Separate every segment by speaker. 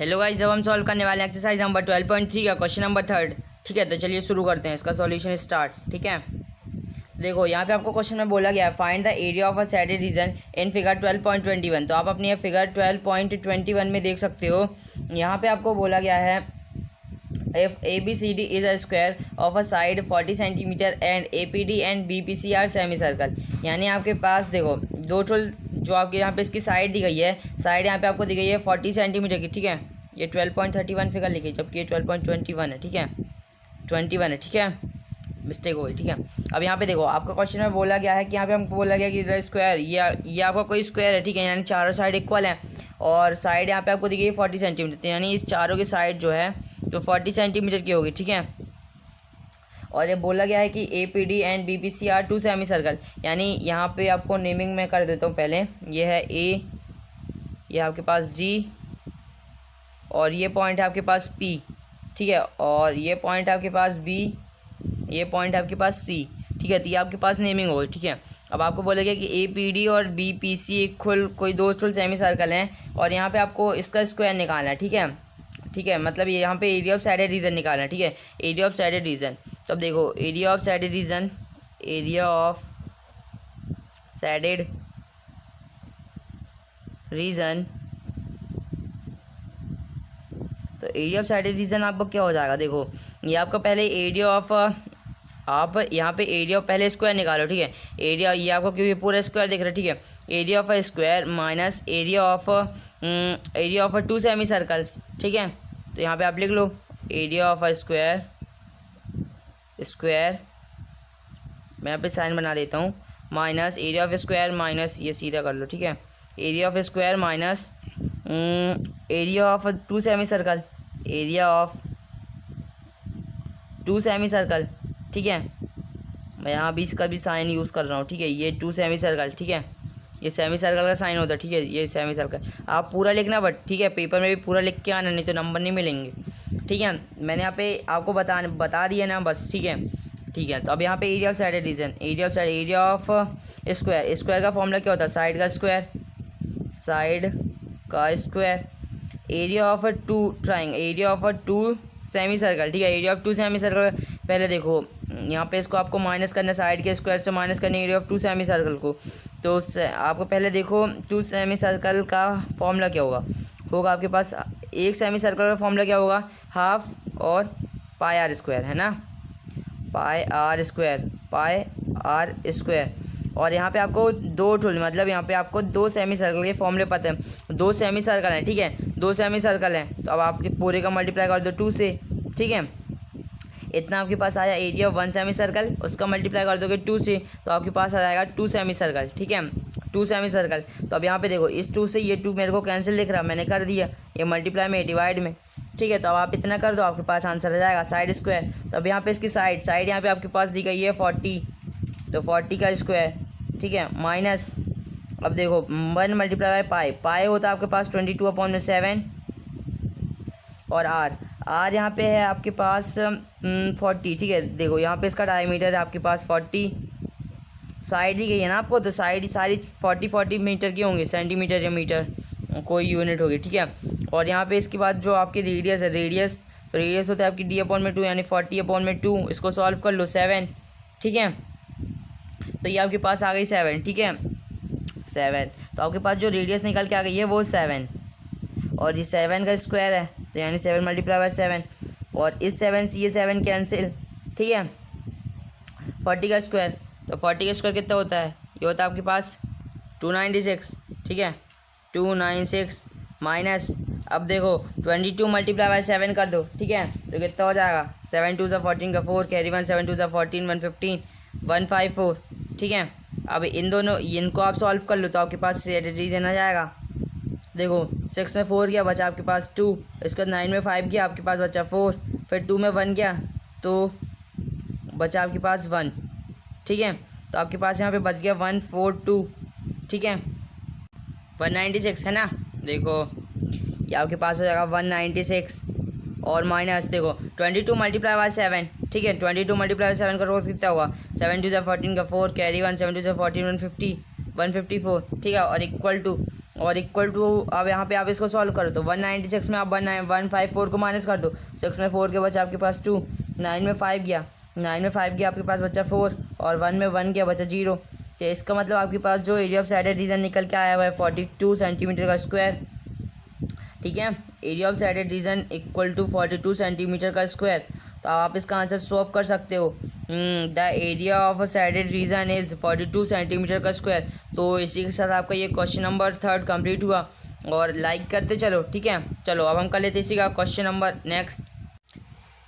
Speaker 1: Hello guys, जब हम solve करने वाले हैं एक्सरसाइज नंबर 12.3 का क्वेश्चन नंबर 3। ठीक है, तो चलिए शुरू करते हैं इसका सॉल्यूशन स्टार्ट। ठीक है, देखो यहाँ पे आपको क्वेश्चन में बोला गया है find the area of a shaded region in figure 12.21। तो आप अपनी ये फिगर 12.21 में देख सकते हो। यहाँ पे आपको बोला गया है if ABCD is a square of a side 40 centimetre and APD and BPC are semicircle। यानी आपके पास देखो दो टोल जो आपके यहाँ पे इसकी साइड दी गई है, साइड यहाँ पे आपको दी गई है 40 सेंटीमीटर की। ठीक है, ये 12.31 फिगर लिखी जबकि ये 12.21 है। ठीक है, 21 है। ठीक है, मिस्टेक हो गई। ठीक है, अब यहाँ पे देखो आपका क्वेश्चन में बोला गया है कि यहाँ पे हमको बोला गया कि स्क्वायर ये आपका कोई स्क्वायर है। ठीक है, यानी चारों साइड इक्वल है और साइड यहाँ पे आपको दी गई है 40 सेंटीमीटर, यानी इस चारों की साइड जो है तो 40 सेंटीमीटर की होगी। ठीक है, और ये बोला गया है कि APD and BPC are two semi circle. यानी यहाँ पे आपको नेमिंग में कर देता हूँ पहले। ये है A, ये आपके पास G और ये पॉइंट है आपके पास P। ठीक है, और ये पॉइंट आपके पास B, ये पॉइंट आपके पास C। ठीक है, तो ये आपके पास नेमिंग होगी। ठीक है, अब आपको बोलेगा कि APD और BPC इक्वल कोई दो फुल सेमी सर्कल हैं और यहाँ पे आपको इसका स्क्वायर निकालना है। ठीक है, ठीक है, मतलब ये यहाँ पे एरिया ऑफ साइडेड रीजन निकालना है। ठीक है, एरिया ऑफ साइडेड रीजन। तो अब देखो area of shaded region, area of shaded reason, तो एरिया ऑफ साइडेड रीजन आपका क्या हो जाएगा। देखो ये आपका पहले एरिया ऑफ, आप यहाँ पे एरिया ऑफ पहले स्क्वायर निकालो। ठीक है, एरिया ये आपको क्योंकि पूरा स्क्वायर दिख रहा है। ठीक है, area of a square minus area of two semi circles. ठीक है, तो यहाँ पे आप लिख लो एरिया ऑफ अ स्क्वायर, मैं यहाँ पे साइन बना देता हूँ, minus area of square minus ये सीधा कर लो। ठीक है, area of square minus area of two semi circle, area of two semi circle. ठीक है, मैं यहाँ भी इसका भी साइन यूज़ कर रहा हूँ। ठीक है, ये टू सेमी सर्कल। ठीक है, ये सेमी सर्कल का साइन होता है। ठीक है, ये सेमी सर्कल आप पूरा लिखना, बट ठीक है पेपर में भी पूरा लिख के आना, नहीं तो नंबर नहीं मिलेंगे। ठीक है, मैंने यहाँ पे आपको बता दिया ना बस। ठीक है, ठीक है, तो अब यहाँ पे area of shaded region, area of square, square का फॉर्मूला क्या होता है, साइड का स्क्वायर, साइड का square, area of two triangle, area of two semi circle. ठीक है, area of two semi circle पहले देखो यहाँ पे इसको आपको माइनस करना है, साइड के स्क्वायर से माइनस करने area of two semi circle को। तो आपको पहले देखो टू सेमी सर्कल का फॉर्मूला क्या होगा आपके पास, एक सेमी सर्कल का फॉर्मूला क्या होगा, हाफ और पाई आर स्क्वायर, है ना, पाई आर स्क्वायर। और यहाँ पे आपको दो टूल, मतलब यहाँ पे आपको दो सेमी सर्कल के फॉर्मूले पता है, दो सेमी सर्कल हैं। ठीक है, दो सेमी सर्कल हैं, तो अब आपके पूरे का मल्टीप्लाई कर दो 2 से। ठीक है, इतना आपके पास आया एरिया ऑफ 1 सेमी सर्कल, उसका मल्टीप्लाई कर दोगे 2 से, तो आपके पास आ जाएगा 2 सेमी सर्कल। ठीक है, 2 सेमी सर्कल। तो अब यहाँ पे देखो इस 2 से ये 2 मेरे को कैंसिल दिख रहा, मैंने कर दिया, ये मल्टीप्लाई में डिवाइड में। ठीक है, तो अब आप इतना कर दो, आपके पास आंसर आ जाएगा साइड स्क्वायर। तो अब यहाँ पे इसकी साइड यहाँ पे आपके पास दी गई है 40, तो 40 का स्क्वायर। ठीक है, माइनस अब देखो 1 मल्टीप्लाई बाई पाई होता है आपके पास 22/7 और आर यहाँ पे है आपके पास 40। ठीक है, देखो यहाँ पे इसका डायमीटर है आपके पास 40, साइड दी गई है ना आपको, तो साइड सारी 40 मीटर की होंगी, सेंटीमीटर या मीटर कोई यूनिट होगी। ठीक है, और यहाँ पे इसके बाद जो आपकी रेडियस है, तो रेडियस होता है आपकी D/2 यानी 40/2, इसको सॉल्व कर लो 7। ठीक है, तो ये आपके पास आ गई 7। ठीक है, 7, तो आपके पास जो रेडियस निकल के आ गई है वो 7 और ये 7 का स्क्वायर है, तो यानी 7 मल्टीप्लाई बाई 7 और इस 7 से ये 7 कैंसिल। ठीक है, 40 का स्क्वायर, तो 40 का स्क्वायर कितना होता है, ये होता है आपके पास 296। ठीक है, 296 माइनस अब देखो 22 मल्टीप्लाई बाई 7 कर दो। ठीक है, तो कितना हो जाएगा, 7 2 14 का 4 कैरी 1, 7 2 14 115 154। ठीक है, अब इन दोनों इनको आप सॉल्व कर लो तो आपके पास रीजन आ जाएगा। देखो 6 में 4 गया, बचा आपके पास 2, इसके बाद 9 में 5 गया, आपके पास बचा 4, फिर 2 में 1 गया तो बचा आपके पास 1। ठीक है, तो आपके पास यहाँ पे बच गया 142। ठीक है, 196 है ना, देखो ये आपके पास हो जाएगा 196 और माइनस देखो 22 मल्टीप्लाई बाई 7। ठीक है, 22 मल्टीप्लाई बाई 7 करोगे कितना होगा, 7 2 14 का 4 कैरी 1, 7 2 14 150 154। ठीक है, और इक्वल टू और इक्वल टू, अब यहाँ पे आप इसको सॉल्व करो तो 196 में आप 154 को माइनस कर दो, 6 में 4 के बचा आपके पास 2, 9 में 5 गया, 9 में 5 गया आपके पास बचा 4, और 1 में 1 गया बचा 0। तो इसका मतलब आपके पास जो एरिया ऑफ साइडेड रीजन निकल के आया हुआ है 42 सेंटीमीटर का स्क्वायर। ठीक है, area of shaded region equal to 42 centimetre का स्क्वायर। तो आप इसका आंसर स्वैप कर सकते हो। The area of a shaded region is 42 centimetre का स्क्वायर। तो इसी के साथ आपका ये क्वेश्चन नंबर 3 कंप्लीट हुआ। और लाइक करते चलो, ठीक है। चलो अब हम कर लेते इसी का क्वेश्चन नंबर नेक्स्ट।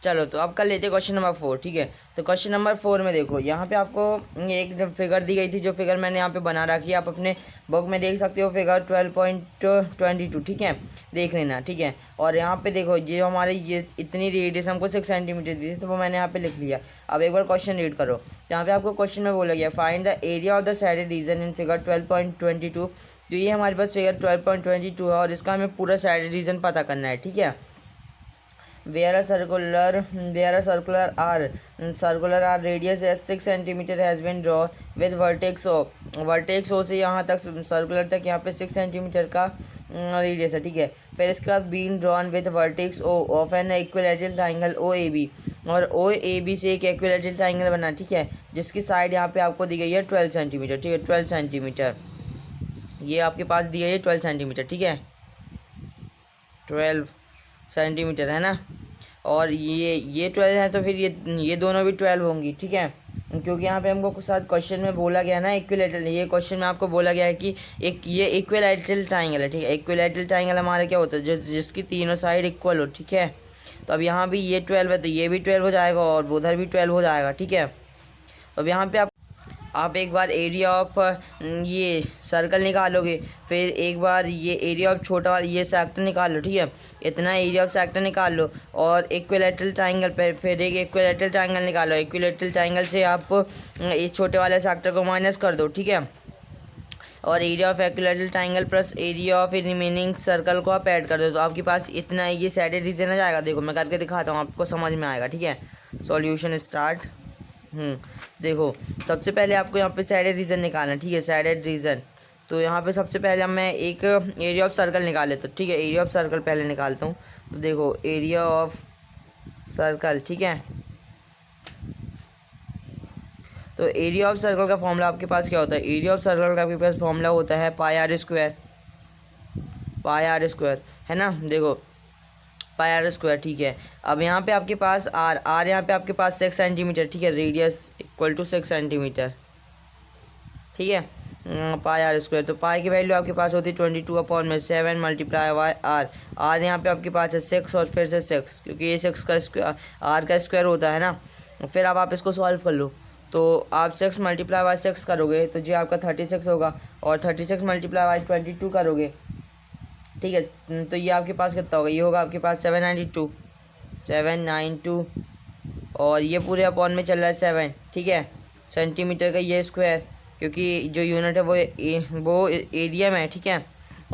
Speaker 1: चलो तो अब कर लेते क्वेश्चन नंबर 4। ठीक है, तो क्वेश्चन नंबर 4 में देखो, यहाँ पे आपको एक फिगर दी गई थी, जो फिगर मैंने यहाँ पे बना रखी है, आप अपने बुक में देख सकते हो, फिगर 12.22। ठीक है, देख लेना। ठीक है, और यहाँ पे देखो ये हमारे ये इतनी रेडियस हमको 6 सेंटीमीटर दी थी, तो वो मैंने यहाँ पे लिख लिया। अब एक बार क्वेश्चन रीड करो। यहाँ पे आपको क्वेश्चन में बोला गया find the area of the shaded region in figure 12.22। तो ये हमारे पास फिगर 12.22 है और इसका हमें पूरा साइडेड रीजन पता करना है। ठीक है, where a circular r radius as 6 centimeter has been drawn with vertex O से यहाँ तक सर्कुलर तक यहाँ पे 6 सेंटीमीटर का रेडियस है। ठीक है, फिर इसके बाद been drawn with vertex O of an equilateral triangle OAB, और OAB से एक इक्विलैटरल ट्राइंगल बना। ठीक है, जिसकी साइड यहाँ पे आपको दी गई है 12 सेंटीमीटर। ठीक है, 12 सेंटीमीटर ये आपके पास दी गई है 12 सेंटीमीटर। ठीक है, 12 सेंटीमीटर है ना, और ये 12 है, तो फिर ये दोनों भी 12 होंगी। ठीक है, क्योंकि यहाँ पे हमको साथ क्वेश्चन में बोला गया ना इक्विलैटरल, ये क्वेश्चन में आपको बोला गया है कि एक ये इक्विलैटरल ट्राइंगल है। ठीक है, इक्विलैटरल ट्राइंगल हमारा क्या होता है, जिसकी तीनों साइड इक्वल हो। ठीक है, तो अब यहाँ भी ये 12 है, तो ये भी 12 हो जाएगा और उधर भी 12 हो जाएगा। ठीक है, तो अब यहाँ पे आप एक बार एरिया ऑफ ये सर्कल निकालोगे, फिर एक बार ये एरिया ऑफ छोटा वाला ये सेक्टर निकाल लो। ठीक है, इतना एरिया ऑफ सेक्टर निकाल लो, और इक्विलैटरल ट्राइंगल पे फिर एक इक्विलैटरल ट्राइंगल निकालो। इक्विलैटरल ट्राइंगल से आप इस छोटे वाले सेक्टर को माइनस कर दो। ठीक है, और area of equilateral triangle plus area of remaining circle को आप ऐड कर दो, तो आपके पास इतना ये साइडेड रीजन आ जाएगा। देखो मैं करके दिखाता हूँ, आपको समझ में आएगा। ठीक है, सॉल्यूशन स्टार्ट। देखो सबसे पहले आपको यहाँ पे साइडेड रीजन निकालना है। ठीक है, साइडेड रीजन, तो यहाँ पे सबसे पहले मैं एक एरिया ऑफ सर्कल निकाल लेता हूँ। ठीक है, एरिया ऑफ सर्कल पहले निकालता हूँ। तो देखो एरिया ऑफ सर्कल, ठीक है, तो एरिया ऑफ सर्कल का फॉर्मूला आपके पास क्या होता है, एरिया ऑफ सर्कल का आपके पास फॉर्मूला होता है पाई आर स्क्वायर, है ना। देखो पाई आर स्क्वायर। ठीक है, अब यहाँ पे आपके पास आर यहाँ पे आपके पास 6 सेंटीमीटर। ठीक है, रेडियस इक्वल टू 6 सेंटीमीटर। ठीक है, पाई आर स्क्वायर, तो पाई की वैल्यू आपके पास होती है 22/7 मल्टीप्लाई बाई आर यहाँ पे आपके पास है 6 और फिर से 6, क्योंकि ये 6 का स्क्वायर आर का स्क्वायर होता है ना। फिर अब आप इसको सॉल्व कर लो, तो आप 6 मल्टीप्लाई बाई 6 करोगे तो जो आपका 36 होगा, और 36 मल्टीप्लाई बाई 22 करोगे। ठीक है, तो ये आपके पास कितना होगा, ये होगा आपके पास 792, और ये पूरे अपॉन में चल रहा है 7। ठीक है, सेंटीमीटर का ये स्क्वायर, क्योंकि जो यूनिट है वो एरिया में है। ठीक है,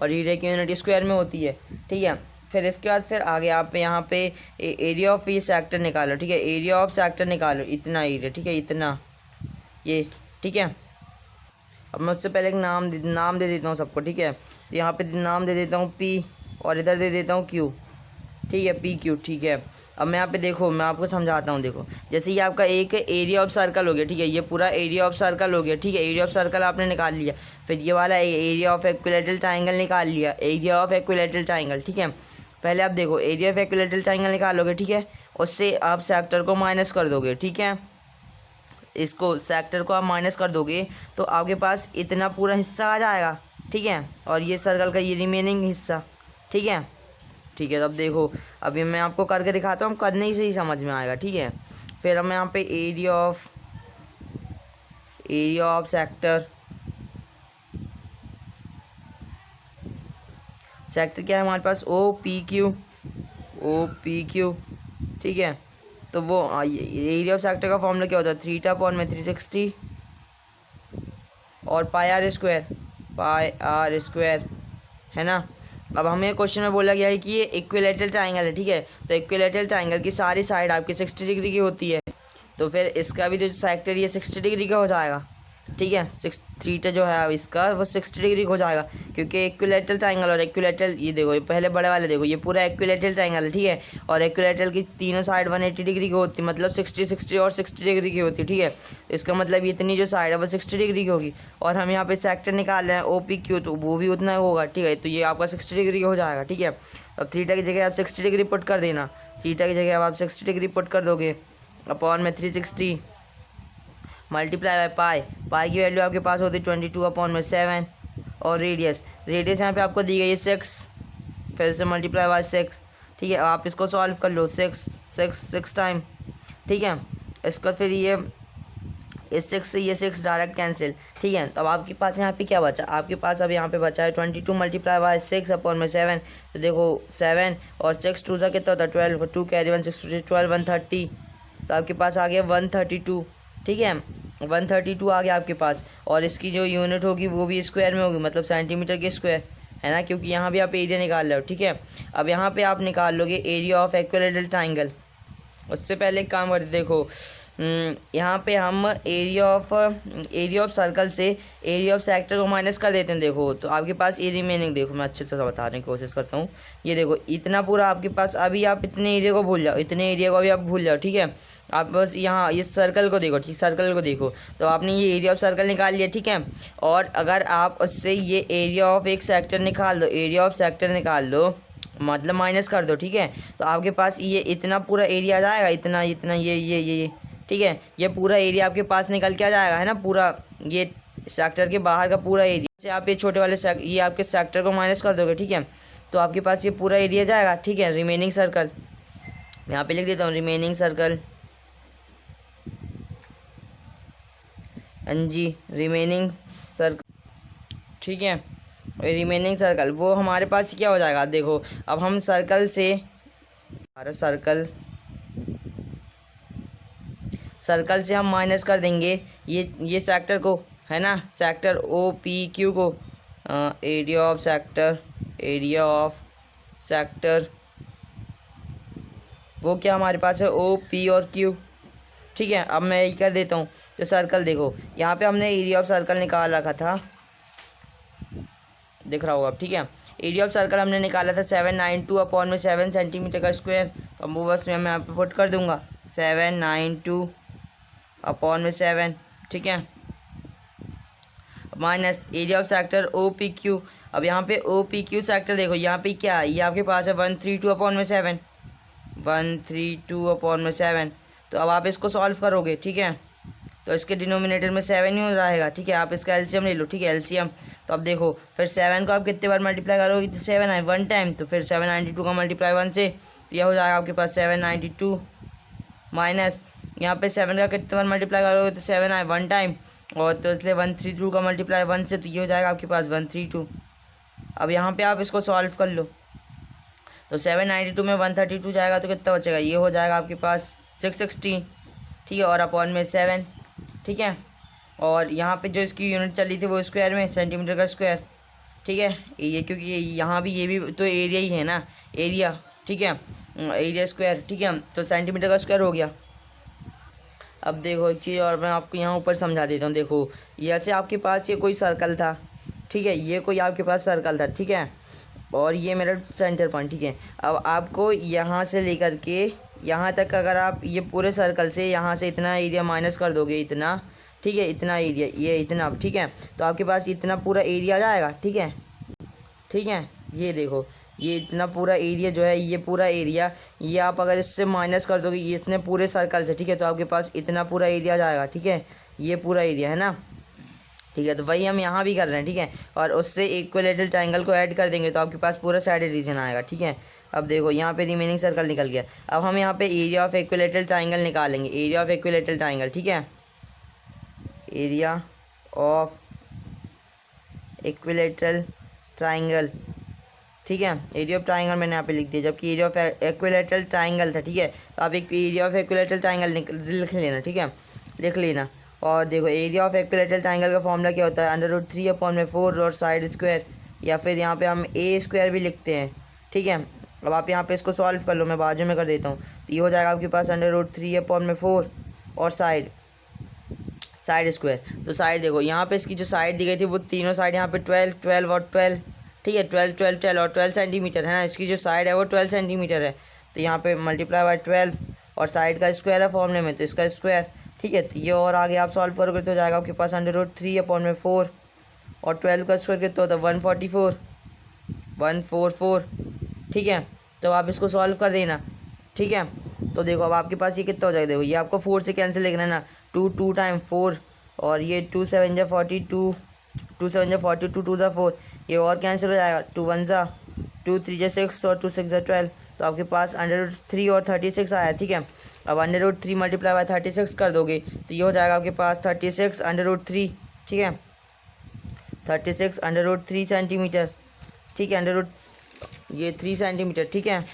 Speaker 1: और एरिया की यूनिट स्क्वायर में होती है। ठीक है, फिर इसके बाद फिर आगे आप यहाँ पे एरिया ऑफ ये सेक्टर निकालो। ठीक है, एरिया ऑफ सेक्टर निकालो, इतना एरिया। ठीक है, इतना ये। ठीक है, अब मैं उससे पहले एक नाम दे देता हूँ सबको। ठीक है, तो यहाँ पे नाम दे देता हूँ P, और इधर दे देता हूँ Q। ठीक है, PQ। ठीक है, अब मैं यहाँ पे देखो मैं आपको समझाता हूँ। देखो जैसे ये आपका एक एरिया ऑफ सर्कल हो गया। ठीक है, ये पूरा एरिया ऑफ सर्कल हो गया। ठीक है, एरिया ऑफ सर्कल आपने निकाल लिया, फिर ये वाला एरिया ऑफ इक्विलैटरल ट्राइंगल निकाल लिया, एरिया ऑफ इक्विलैटरल ट्राइंगल। ठीक है, पहले आप देखो एरिया ऑफ इक्विलैटरल ट्राइंगल निकालोगे। ठीक है, उससे आप सेक्टर को माइनस कर दोगे। ठीक है, इसको सेक्टर को आप माइनस कर दोगे तो आपके पास इतना पूरा हिस्सा आ जाएगा। ठीक है, और ये सर्कल का ये रिमेनिंग हिस्सा। ठीक है, ठीक है, अब देखो अभी मैं आपको करके दिखाता हूँ, करने से ही समझ में आएगा। ठीक है, फिर हम यहाँ पे एरिया ऑफ सेक्टर क्या है हमारे पास, OPQ। ठीक है, तो वो एरिया ऑफ सेक्टर का फॉर्मूला क्या होता है, 3/360 और पाई आर स्क्वायर, है ना। अब हमें क्वेश्चन में बोला गया है कि ये इक्विलैटरल ट्राइंगल है। ठीक है, तो इक्विलैटरल ट्राइंगल की सारी साइड आपकी 60 डिग्री की होती है, तो फिर इसका भी जो सेक्टर ये 60 डिग्री का हो जाएगा। ठीक है। थीटा जो है अब इसका वो 60 डिग्री हो जाएगा, क्योंकि इक्विलैटरल ट्राइंगल और इक्विलैटरल, ये देखो ये पहले बड़े वाले देखो, ये पूरा इक्विलैटरल ट्राइंगल है, ठीक है। और इक्विलैटरल की तीनों साइड 180 डिग्री की होती है, मतलब 60 60 और 60 डिग्री की होती है, ठीक है। इसका मतलब इतनी जो साइड है वो 60 डिग्री की होगी। और हम यहाँ पे सेक्टर निकाल रहे हैं OPQ, तो वो भी उतना होगा, ठीक है। तो ये आपका 60 डिग्री हो जाएगा, ठीक है। अब थीटा की जगह आप 60 डिग्री पुट कर देना, थीटा की जगह अब आप 60 डिग्री पुट कर दोगे, अपॉन में 360 मल्टीप्लाई बाय पाई, पाई की वैल्यू आपके पास होती है 22/7। और रेडियस यहाँ पे आपको दी गई है 6, फिर से मल्टीप्लाई बाय 6, ठीक है। अब आप इसको सॉल्व कर लो, 6 टाइम, ठीक है। इसका फिर ये इस 6 से ये 6 डायरेक्ट कैंसिल, ठीक है। तो अब आपके पास यहाँ पे क्या बचा, आपके पास अब यहाँ पे बचा है 22 मल्टीप्लाई बाय 6/7। तो देखो 7 और 6 2 सा कितना होता है 12, 2 कैरी 1 6 12 130, तो आपके पास आ गया 132, ठीक है। 132 आ गया आपके पास। और इसकी जो यूनिट होगी वो भी स्क्वायर में होगी, मतलब सेंटीमीटर के स्क्वायर, है ना, क्योंकि यहाँ भी आप एरिया निकाल रहे हो, ठीक है। अब यहाँ पे आप निकाल लोगे एरिया ऑफ इक्विलैटरल ट्राइंगल। उससे पहले एक काम करते, देखो यहाँ पे हम एरिया ऑफ सर्कल से एरिया ऑफ सेक्टर को माइनस कर देते हैं। देखो तो आपके पास ये रिमेनिंग, देखो मैं अच्छे से बताने की कोशिश करता हूँ। ये देखो इतना पूरा आपके पास, अभी आप इतने एरिया को भूल जाओ, इतने एरिया को अभी आप भूल जाओ, ठीक है। आप बस यहाँ इस सर्कल को देखो, ठीक, सर्कल को देखो, तो आपने ये एरिया ऑफ सर्कल निकाल लिया, ठीक है। और अगर आप उससे ये एरिया ऑफ एक सेक्टर निकाल दो, एरिया ऑफ सेक्टर निकाल दो, मतलब माइनस कर दो, ठीक है। तो आपके पास ये इतना पूरा एरिया आ जाएगा, इतना इतना ये, ठीक है। ये पूरा एरिया आपके पास निकल के आ जाएगा, है ना, पूरा ये सेक्टर के बाहर का पूरा एरिया से आप ये छोटे वाले ये आपके सेक्टर को माइनस कर दोगे, ठीक है। तो आपके पास ये पूरा एरिया जाएगा, ठीक है। रिमेनिंग सर्कल मैं यहाँ पे लिख देता हूँ, remaining circle NG, remaining circle, ठीक है। रिमेनिंग सर्कल वो हमारे पास क्या हो जाएगा, देखो अब हम सर्कल से सर्कल से हम माइनस कर देंगे ये सेक्टर को, है ना, सेक्टर OPQ को, एरिया ऑफ सेक्टर वो क्या हमारे पास है OP और Q, ठीक है। अब मैं यही कर देता हूँ। तो सर्कल देखो यहाँ पे हमने एरिया ऑफ सर्कल निकाल रखा था, दिख रहा होगा अब, ठीक है। एरिया ऑफ सर्कल हमने निकाला था 792/7 सेंटीमीटर का स्क्वायर। तो वो बस मैं यहाँ पे पुट कर दूंगा 792/7, ठीक है, minus area of sector OPQ। अब यहाँ पे OPQ सेक्टर देखो यहाँ पे क्या है, ये आपके पास है 132/7, 132/7। तो अब आप इसको सॉल्व करोगे, ठीक है। तो इसके डिनोमिनेटर में 7 ही हो जाएगा, ठीक है। आप इसका LCM ले लो, ठीक है, LCM। तो अब देखो फिर 7 को आप कितने बार मल्टीप्लाई करोगे, तो 7 आए 1 टाइम, तो फिर 792 का मल्टीप्लाई 1 से, तो यह हो जाएगा आपके पास 792 माइनस यहाँ पे 7 का कितने बार मल्टीप्लाई करोगे, तो 7 आए 1 टाइम, और तो इसलिए 132 का मल्टीप्लाई 1 से, तो ये हो जाएगा आपके पास 132। अब यहाँ पे आप इसको सॉल्व कर लो, तो 792 में 132 जाएगा तो कितना बचेगा, ये हो जाएगा आपके पास 616, ठीक है, और अपॉन में 7, ठीक है। और यहाँ पे जो इसकी यूनिट चली थी वो स्क्वायर में, सेंटीमीटर का स्क्वायर, ठीक है। ये क्योंकि यहाँ भी ये भी तो एरिया ही है ना, एरिया, ठीक है, एरिया स्क्वायर, ठीक है। तो सेंटीमीटर का स्क्वायर हो गया। अब देखो एक चीज़ और मैं आपको यहाँ ऊपर समझा देता हूँ। देखो जैसे आपके पास ये कोई सर्कल था, ठीक है, ये कोई आपके पास सर्कल था, ठीक है, और ये मेरा सेंटर पॉइंट, ठीक है। अब आपको यहाँ से लेकर के यहाँ तक अगर आप ये पूरे सर्कल से यहाँ से इतना एरिया माइनस कर दोगे, इतना, ठीक है, इतना एरिया, ये इतना, ठीक है, तो आपके पास इतना पूरा एरिया आ जाएगा, ठीक है, ठीक है। ये देखो ये इतना पूरा एरिया जो है, ये पूरा एरिया, ये आप अगर इससे माइनस कर दोगे ये इतने पूरे सर्कल से, ठीक है, तो आपके पास इतना पूरा एरिया आ जाएगा, ठीक है, ये पूरा एरिया है ना, ठीक है। तो वही हम यहाँ भी कर रहे हैं, ठीक है। और उससे इक्विलैटरल ट्रायंगल को ऐड कर देंगे तो आपके पास पूरा साइडेड रीजन आएगा, ठीक है। अब देखो यहाँ पे रिमेनिंग सर्कल निकल गया। अब हम यहाँ पे एरिया ऑफ इक्विलैटरल ट्रायंगल निकालेंगे, एरिया ऑफ इक्विलैटरल ट्रायंगल, ठीक है, एरिया ऑफ इक्विलैटरल ट्रायंगल, ठीक है। एरिया ऑफ ट्रायंगल मैंने यहाँ पे लिख दिया, जबकि एरिया ऑफ इक्विलैटरल ट्रायंगल था, ठीक है। तो आप एक एरिया ऑफ इक्विलैटरल ट्रायंगल लिख लेना, ठीक है, लिख लेना। और देखो एरिया ऑफ इक्विलैटरल ट्रायंगल का फॉर्मूला क्या होता है, √3/4 और साइड स्क्वायर, या फिर यहाँ पे हम A² भी लिखते हैं, ठीक है। अब आप यहाँ पे इसको सॉल्व कर लो, मैं बाजू में कर देता हूँ। तो ये हो जाएगा आपके पास √3/4 और साइड साइड स्क्वायर। तो साइड देखो यहाँ पे इसकी जो साइड दी गई थी वो तीनों साइड यहाँ पे 12 12 और 12, ठीक है, 12 12 12 और 12 सेंटीमीटर है ना, इसकी जो साइड है वो 12 सेंटीमीटर है। तो यहाँ पे मल्टीप्लाई बाय 12 और साइड का स्क्वायर है फॉर्मूले में, तो इसका स्क्वायर, ठीक है। तो ये और आगे आप सॉल्व करोगे तो जाएगा आपके पास √3/4 और 12 का स्क्वायर कितना होता है 144, ठीक है। तो आप इसको सॉल्व कर देना, ठीक है। तो देखो अब आपके पास ये कितना हो जाएगा, देखो ये आपको 4 से कैंसिल लिखना है ना, 2 टाइम 4 और ये 2 7 जा 42, 2 7 जा 42, 2 2 जा 4, ये और कैंसिल हो जाएगा, 2 1 जा 2, 3 जा 6 और 2 6 जा 12। तो आपके पास √3 और 36 आया, ठीक है। अब √3 मल्टीप्लाई बाय 36 कर दोगे तो ये हो जाएगा आपके पास 36 √3, ठीक है, 36 √3 सेंटीमीटर, ठीक है, ये 3 सेंटीमीटर, ठीक है,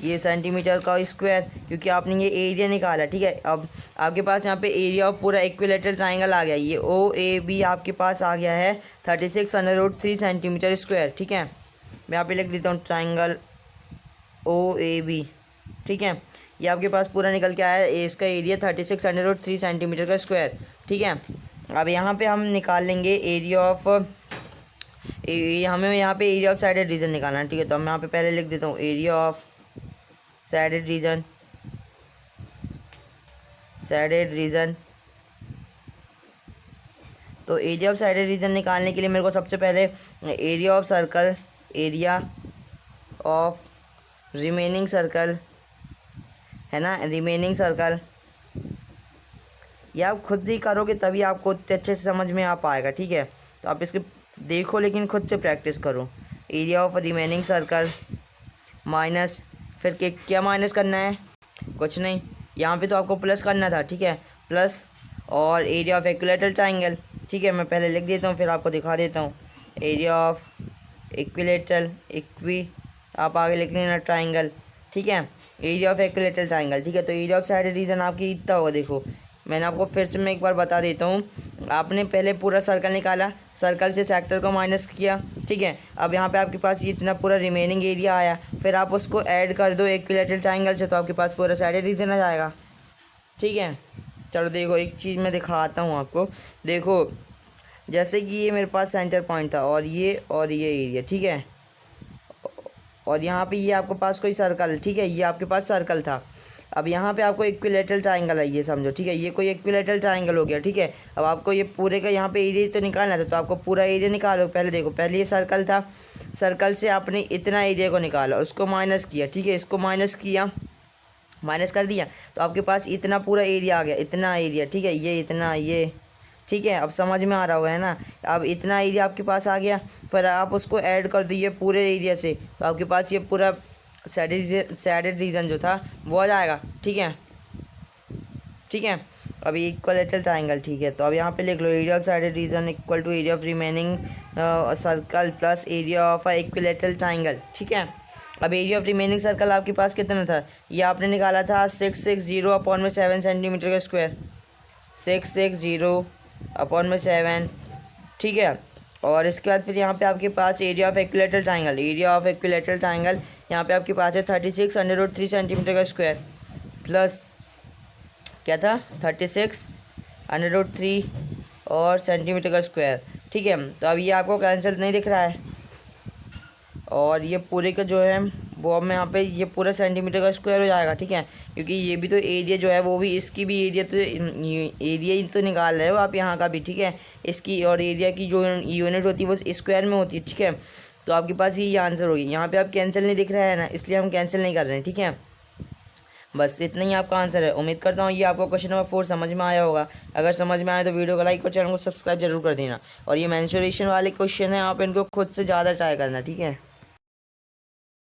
Speaker 1: ये सेंटीमीटर का स्क्वायर, क्योंकि आपने ये एरिया निकाला, ठीक है। अब आपके पास यहाँ पे एरिया ऑफ पूरा इक्विलेटरल ट्राइंगल आ गया, ये OAB आपके पास आ गया है 36 √3 सेंटीमीटर स्क्वायर, ठीक है। मैं यहाँ पे लिख देता हूँ ट्राइंगल OAB, ठीक है। ये आपके पास पूरा निकल के आया है, इसका एरिया 36 √3 सेंटीमीटर का स्क्वायर, ठीक है। अब यहाँ पे हम निकाल लेंगे एरिया ऑफ, हमें यहाँ पे एरिया ऑफ साइडेड रीजन निकालना है, ठीक है। तो मैं यहाँ पे पहले लिख देता हूँ एरिया ऑफ साइडेड रीजन, तो एरिया ऑफ साइडेड रीजन निकालने के लिए मेरे को सबसे पहले area of circle, area of remaining circle, है ना, रिमेनिंग सर्कल, ये आप खुद ही करोगे तभी आपको अच्छे से समझ में आ पाएगा, ठीक है। तो आप इसके देखो लेकिन खुद से प्रैक्टिस करो। Area of remaining circle minus, फिर क्या माइनस करना है, कुछ नहीं, यहाँ पे तो आपको प्लस करना था, ठीक है, प्लस और एरिया ऑफ इक्विलेटरल ट्राइंगल, ठीक है। मैं पहले लिख देता हूँ फिर आपको दिखा देता हूँ। एरिया ऑफ इक्विलेटरल, आप आगे लिख लेना ट्राइंगल, ठीक है, एरिया ऑफ इक्विलेटरल ट्राइंगल, ठीक है। तो एरिया ऑफ साइडेड रीजन आपकी इतना होगा, देखो मैंने आपको फिर से मैं एक बार बता देता हूँ। आपने पहले पूरा सर्कल निकाला, सर्कल से सेक्टर को माइनस किया, ठीक है। अब यहाँ पे आपके पास ये इतना पूरा रिमेनिंग एरिया आया, फिर आप उसको ऐड कर दो इक्विलेटरल ट्राइंगल से, तो आपके पास पूरा साइडेड रीजन आ जाएगा, ठीक है। चलो देखो एक चीज़ मैं दिखाता हूँ आपको, देखो जैसे कि ये मेरे पास सेंटर पॉइंट था और ये एरिया, ठीक है, और यहाँ पे ये आपके पास कोई सर्कल, ठीक है, ये आपके पास सर्कल था। अब यहाँ पे आपको इक्विलेटरल ट्राइंगल है, ये समझो, ठीक है, ये कोई इक्विलेटरल ट्राइंगल हो गया, ठीक है। अब आपको ये पूरे का यहाँ पे एरिया तो निकालना था, तो आपको पूरा एरिया निकालो। पहले देखो, पहले ये सर्कल था, सर्कल से आपने इतना एरिया को निकाला, उसको माइनस किया, ठीक है, इसको माइनस किया, माइनस कर दिया, तो आपके पास इतना पूरा एरिया आ गया, इतना एरिया, ठीक है, ये इतना, ये, ठीक है। अब समझ में आ रहा होगा, है ना। अब इतना एरिया आपके पास आ गया, फिर आप उसको ऐड कर दीजिए पूरे एरिया से, तो आपके पास ये पूरा साइडेड रीजन जो था वो आ जाएगा, ठीक है, ठीक है। अब इक्विलेटरल ट्राइंगल, ठीक है। तो अब यहाँ पे लिख लो area of shaded region equal to area of remaining circle plus area of equilateral triangle, ठीक है। अब एरिया ऑफ रिमेनिंग सर्कल आपके पास कितना था, ये आपने निकाला था 660/7 सेंटीमीटर का स्क्वायर, 660/7, ठीक है। और इसके बाद फिर यहाँ पे आपके पास एरिया ऑफ इक्विलेटरल ट्राइंगल, यहाँ पे आपके पास है 36 √3 सेंटीमीटर का स्क्वायर, प्लस क्या था 36 √3 और सेंटीमीटर का स्क्वायर, ठीक है। तो अब ये आपको कैंसिल नहीं दिख रहा है, और ये पूरे का जो है वो अब मैं यहाँ पे ये पूरा सेंटीमीटर का स्क्वायर हो जाएगा, ठीक है, क्योंकि ये भी तो एरिया जो है वो भी, इसकी भी एरिया ही तो निकाल रहे हो आप यहाँ का भी, ठीक है। इसकी और एरिया की जो यूनिट होती है वो स्क्वायर में होती है, ठीक है। तो आपके पास ये आंसर होगी। यहाँ पे आप कैंसिल नहीं दिख रहा है ना, इसलिए हम कैंसिल नहीं कर रहे हैं, ठीक है। बस इतना ही आपका आंसर है। उम्मीद करता हूँ ये आपको क्वेश्चन नंबर 4 समझ में आया होगा। अगर समझ में आया तो वीडियो को लाइक और चैनल को सब्सक्राइब जरूर कर देना। और ये मेंसुरेशन वाले क्वेश्चन है, आप इनको खुद से ज़्यादा ट्राई करना, ठीक है।